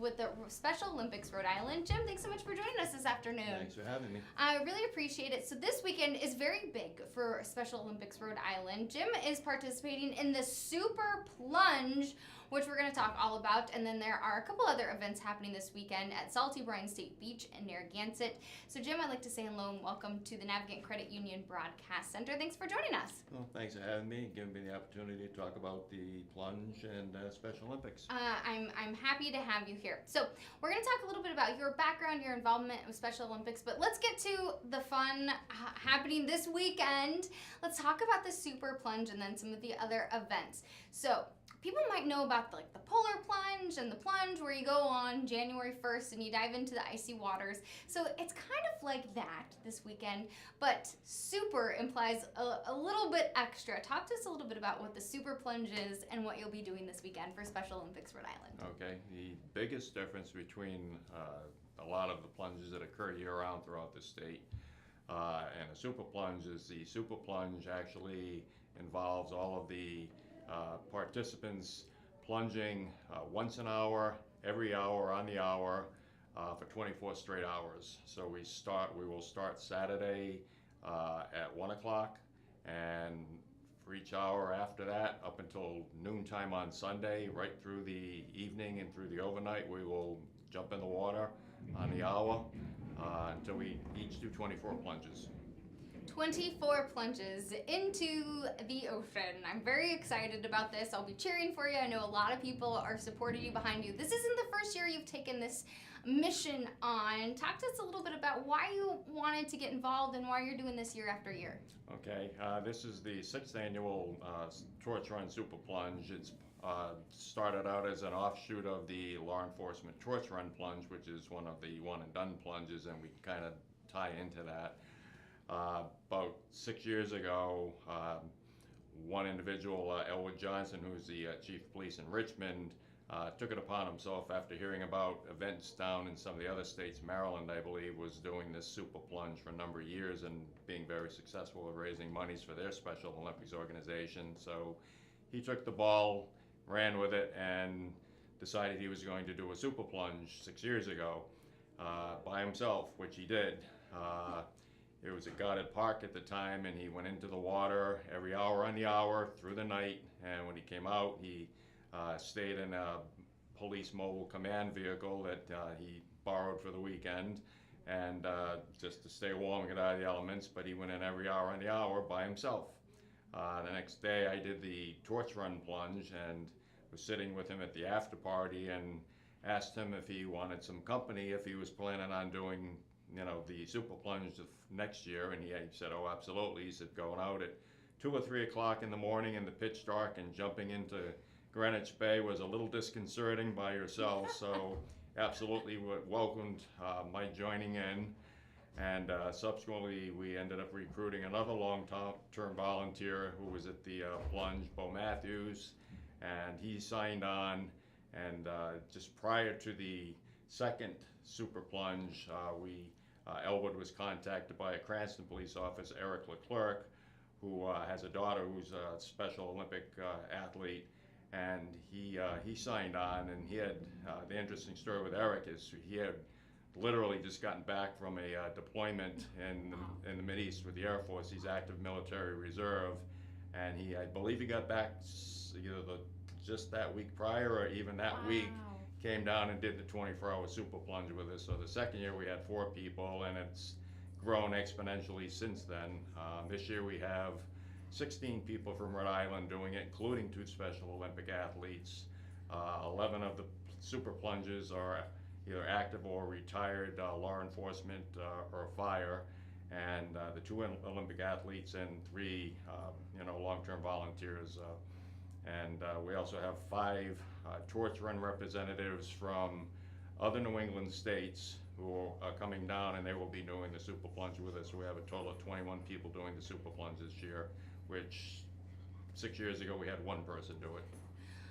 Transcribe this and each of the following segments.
with the Special Olympics Rhode Island. Jim, thanks so much for joining us this afternoon. Thanks for having me. I really appreciate it. So this weekend is very big for Special Olympics Rhode Island. Jim is participating in the Super Plunge, which we're going to talk all about. And then there are a couple other events happening this weekend at Salty Brine State Beach and Narragansett. So Jim, I'd like to say hello and welcome to the Navigant Credit Union Broadcast Center. Thanks for joining us. Well, thanks for having me and giving me the opportunity to talk about the Plunge and Special Olympics. I'm happy to have you here. So we're going to talk a little bit about your background, your involvement with Special Olympics, but let's get to the fun happening this weekend. Let's talk about the Super Plunge and then some of the other events. So people might know about the polar plunge and the plunge where you go on January 1st and you dive into the icy waters. So it's kind of like that this weekend, but super implies a little bit extra. Talk to us a little bit about what the Super Plunge is and what you'll be doing this weekend for Special Olympics Rhode Island. Okay, the biggest difference between a lot of the plunges that occur year-round throughout the state and a Super Plunge is the Super Plunge actually involves all of the participants plunging once an hour, every hour on the hour for 24 straight hours. So we will start Saturday at 1 o'clock, and for each hour after that up until noontime on Sunday, right through the evening and through the overnight, we will jump in the water on the hour until we each do 24 plunges. 24 plunges into the ocean. I'm very excited about this. I'll be cheering for you. I know a lot of people are supporting you behind you. This isn't the first year you've taken this mission on. Talk to us a little bit about why you wanted to get involved and why you're doing this year after year. Okay, this is the 6th annual Torch Run Super Plunge. It's started out as an offshoot of the law enforcement Torch Run Plunge, which is one of the one and done plunges, and we kind of tie into that. About 6 years ago, one individual, Elwood Johnson, who's the chief of police in Richmond, took it upon himself after hearing about events down in some of the other states. Maryland, I believe, was doing this Super Plunge for a number of years and being very successful at raising monies for their Special Olympics organization. So he took the ball, ran with it, and decided he was going to do a Super Plunge 6 years ago by himself, which he did. It was a guarded park at the time, and he went into the water every hour on the hour through the night, and when he came out, he stayed in a police mobile command vehicle that he borrowed for the weekend, and just to stay warm and get out of the elements, but he went in every hour on the hour by himself. The next day I did the Torch Run Plunge and was sitting with him at the after party and asked him if he wanted some company, if he was planning on doing the Super Plunge next year, and he said, oh, absolutely. He said, going out at 2 or 3 o'clock in the morning in the pitch dark and jumping into Greenwich Bay was a little disconcerting by yourself, so absolutely welcomed my joining in, and subsequently we ended up recruiting another long-term volunteer who was at the Plunge, Bo Matthews, and he signed on, and just prior to the second Super Plunge, Elwood was contacted by a Cranston police officer, Eric Leclerc, who has a daughter who's a Special Olympic athlete, and he signed on, and he had, the interesting story with Eric is he had literally just gotten back from a deployment in the Mideast with the Air Force. He's active military reserve, and I believe he got back either just that week prior or even that week. Came down and did the 24-hour Super Plunge with us. So the second year we had 4 people, and it's grown exponentially since then. This year we have 16 people from Rhode Island doing it, including 2 Special Olympic athletes. 11 of the Super Plunges are either active or retired law enforcement or fire, and the 2 Olympic athletes and 3 long-term volunteers. And we also have 5 Torch Run representatives from other New England states who are coming down, and they will be doing the Super Plunge with us. So we have a total of 21 people doing the Super Plunge this year, which 6 years ago we had 1 person do it.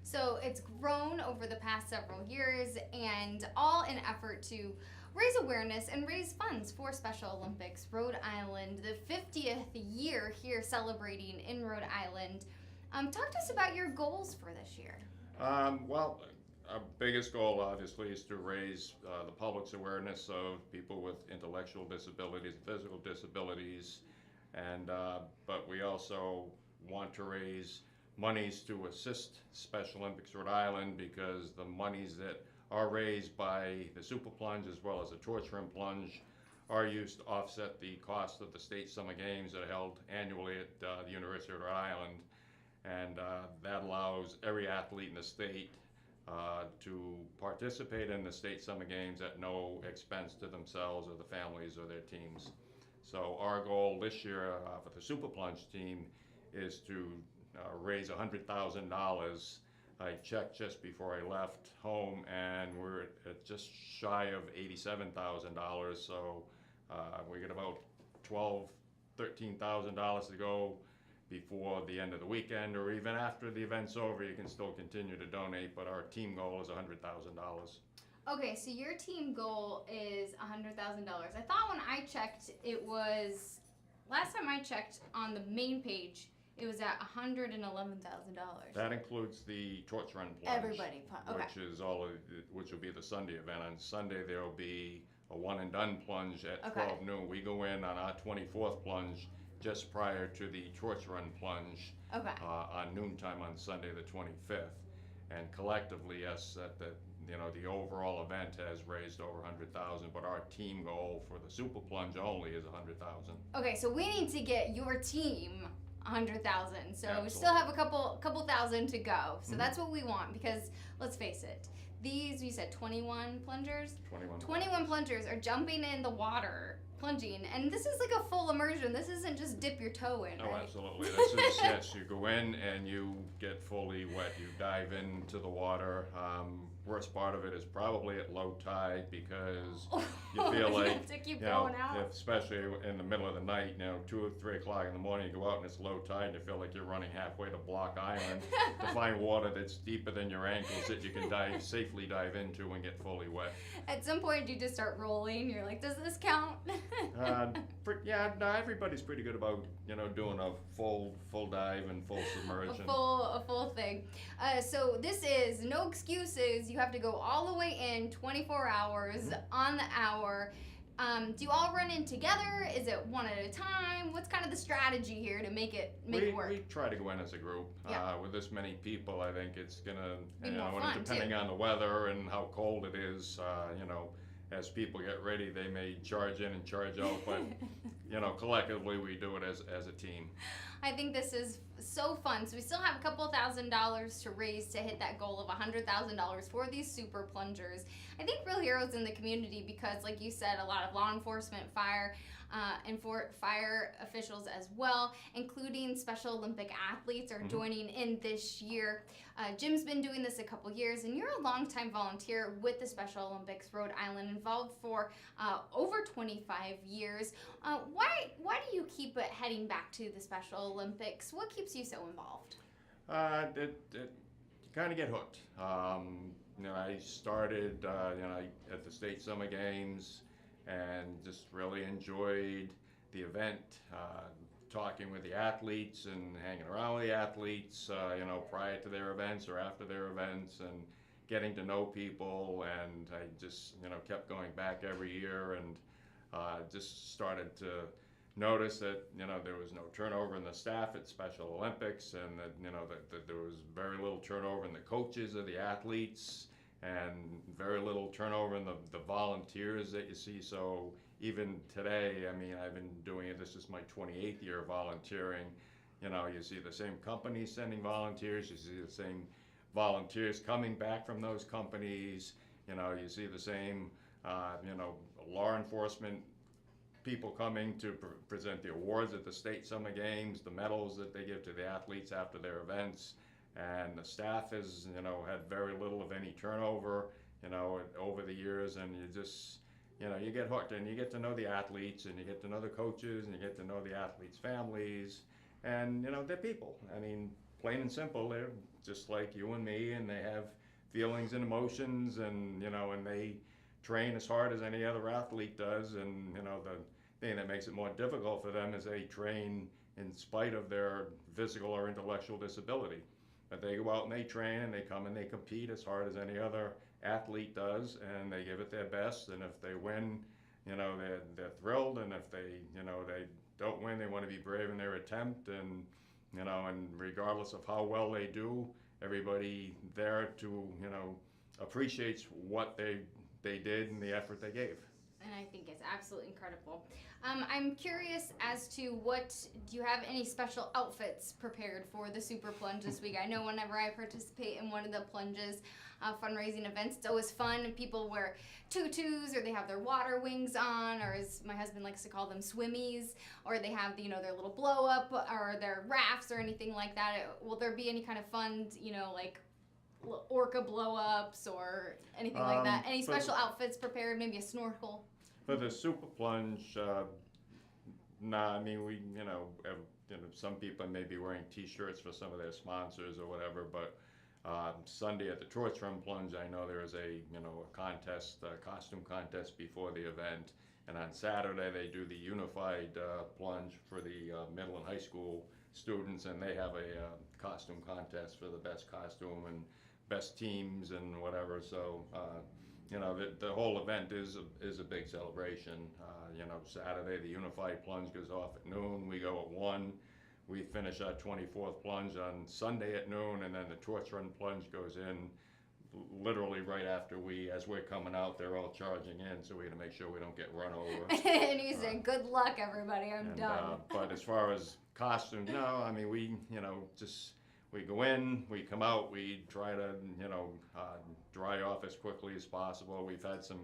So it's grown over the past several years, and all in effort to raise awareness and raise funds for Special Olympics Rhode Island, the 50th year here celebrating in Rhode Island. Talk to us about your goals for this year. Well, Our biggest goal, obviously, is to raise the public's awareness of people with intellectual disabilities, physical disabilities, and but we also want to raise monies to assist Special Olympics Rhode Island, because the monies that are raised by the Super Plunge as well as the Torch Run Plunge are used to offset the cost of the state summer games that are held annually at the University of Rhode Island, and that allows every athlete in the state to participate in the state summer games at no expense to themselves or the families or their teams. So our goal this year for the Super Plunge team is to raise $100,000. I checked just before I left home, and we're at just shy of $87,000. So we got about $13,000 to go before the end of the weekend, or even after the event's over. You can still continue to donate, but our team goal is $100,000. Okay, so your team goal is $100,000. I thought when I checked, it was, last time I checked on the main page, it was at $111,000. That includes the Torch Run Plunge. Everybody, okay. Which will be the Sunday event. On Sunday there will be a one and done plunge at Okay. 12 noon. We go in on our 24th plunge just prior to the Torch Run Plunge Okay. on noontime on Sunday the 25th. And collectively, yes, the overall event has raised over $100,000, but our team goal for the Super Plunge only is $100,000. Okay, so we need to get your team 100,000. So we still Absolutely. have a couple thousand to go. So Mhm. that's what we want, because let's face it, these, you said 21 plungers? 21 plungers are jumping in the water, plunging, and this is like a full immersion. This isn't just dip your toe in, Oh, right? absolutely. This is, yes, you go in and you get fully wet. You dive into the water. Worst part of it is probably at low tide, because you feel You like, have to keep you know, going out. especially in the middle of the night, 2 or 3 o'clock in the morning, you go out and it's low tide and you feel like you're running halfway to Block Island to find water that's deeper than your ankles that you can safely dive into and get fully wet. At some point, you just start rolling. You're like, does this count? Yeah, no, everybody's pretty good about, doing a full dive and full submersion. A full thing. So this is no excuses. You have to go all the way in 24 hours on the hour. Do you all run in together? Is it one at a time? What's kind of the strategy here to make it work? We try to go in as a group. Yeah. With this many people, I think it's gonna, Be more and fun, depending too. on the weather and how cold it is, as people get ready, they may charge in and charge out, but collectively we do it as a team. I think this is so fun. So we still have a couple $1,000s to raise to hit that goal of $100,000 for these super plungers. I think real heroes in the community, because like you said, a lot of law enforcement, fire officials as well, including Special Olympic athletes, are joining in this year. Jim's been doing this a couple years, and you're a longtime volunteer with the Special Olympics Rhode Island, involved for over 25 years. Why do you keep heading back to the Special Olympics? What keeps you so involved? You kind of get hooked. I started, at the state summer games, and just really enjoyed the event, talking with the athletes and hanging around with the athletes, prior to their events or after their events, and getting to know people. And I just, kept going back every year, and just started to notice that, there was no turnover in the staff at Special Olympics, and that, that there was very little turnover in the coaches of the athletes, and very little turnover in the volunteers that you see. So even today, I've been doing it, this is my 28th year of volunteering. You see the same companies sending volunteers, you see the same volunteers coming back from those companies, you see the same, law enforcement people coming to present the awards at the state summer games, the medals that they give to the athletes after their events. And the staff has, had very little of any turnover, over the years, and you just, you get hooked, and you get to know the athletes, and you get to know the coaches, and you get to know the athletes' families, and, they're people. Plain and simple, they're just like you and me, and they have feelings and emotions, and, and they train as hard as any other athlete does, and, the thing that makes it more difficult for them is they train in spite of their physical or intellectual disability. But they go out and they train and they come and they compete as hard as any other athlete does, and they give it their best. And if they win, they're thrilled. And if they don't win, they want to be brave in their attempt. And and regardless of how well they do, everybody there to appreciates what they did and the effort they gave. And I think it's absolutely incredible. I'm curious as to do you have any special outfits prepared for the Super Plunge this week? I know whenever I participate in one of the plunges fundraising events, it's always fun, and people wear tutus, or they have their water wings on, or as my husband likes to call them, swimmies, or they have their little blow up or their rafts or anything like that. Will there be any kind of fun, like orca blow ups or anything like that? Any special outfits prepared? Maybe a snorkel? For the Super Plunge, nah, I mean, we, some people may be wearing T-shirts for some of their sponsors or whatever, but Sunday at the Torch Run Plunge, I know there is a contest, a costume contest before the event, and on Saturday they do the unified plunge for the middle and high school students, and they have a costume contest for the best costume and best teams and whatever. So the whole event is a big celebration. Saturday the unified plunge goes off at noon. We go at 1. We finish our 24th plunge on Sunday at noon, and then the Torch Run Plunge goes in literally right after as we're coming out. They're all charging in, so we got to make sure we don't get run over. And you say, "Good luck, everybody. I'm done." But as far as costumes, no. I mean, we we go in, we come out, we try to dry off as quickly as possible. We've had some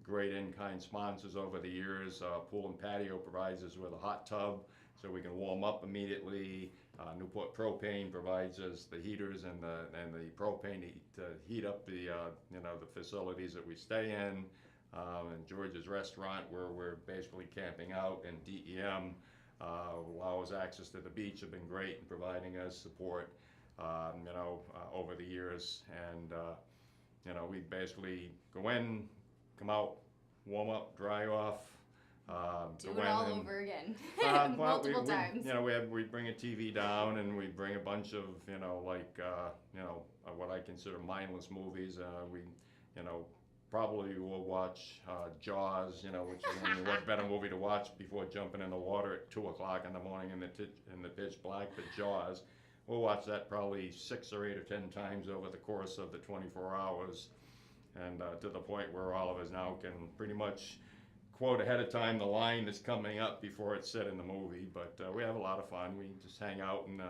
great in-kind sponsors over the years. Pool and Patio provides us with a hot tub so we can warm up immediately. Newport Propane provides us the heaters and the propane to heat up the facilities that we stay in. And George's Restaurant, where we're basically camping out, and DEM allows access to the beach, have been great in providing us support over the years. And we basically go in, come out, warm up, dry off. Do it all over again. Multiple times. We bring a TV down, and we bring a bunch of what I consider mindless movies. We probably will watch Jaws, which is what better movie to watch before jumping in the water at 2:00 in the morning in the pitch black. But Jaws, we'll watch that probably 6 or 8 or 10 times over the course of the 24 hours, and to the point where all of us now can pretty much quote ahead of time the line that's coming up before it's said in the movie. But we have a lot of fun. We just hang out and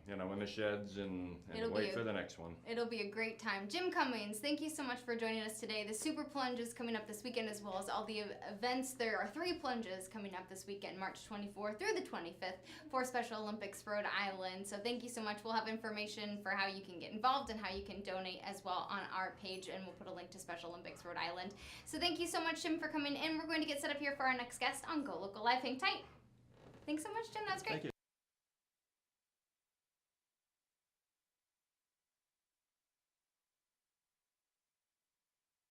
in the sheds and wait for the next one. It'll be a great time. Jim Cummings, thank you so much for joining us today. The Super Plunge is coming up this weekend, as well as all the events. There are 3 plunges coming up this weekend, March 24th through the 25th for Special Olympics Rhode Island. So thank you so much. We'll have information for how you can get involved and how you can donate as well on our page, and we'll put a link to Special Olympics Rhode Island. So thank you so much, Jim, for coming in. We're going to get set up here for our next guest on Go Local Live. Hang tight. Thanks so much, Jim. That was great. Thank you.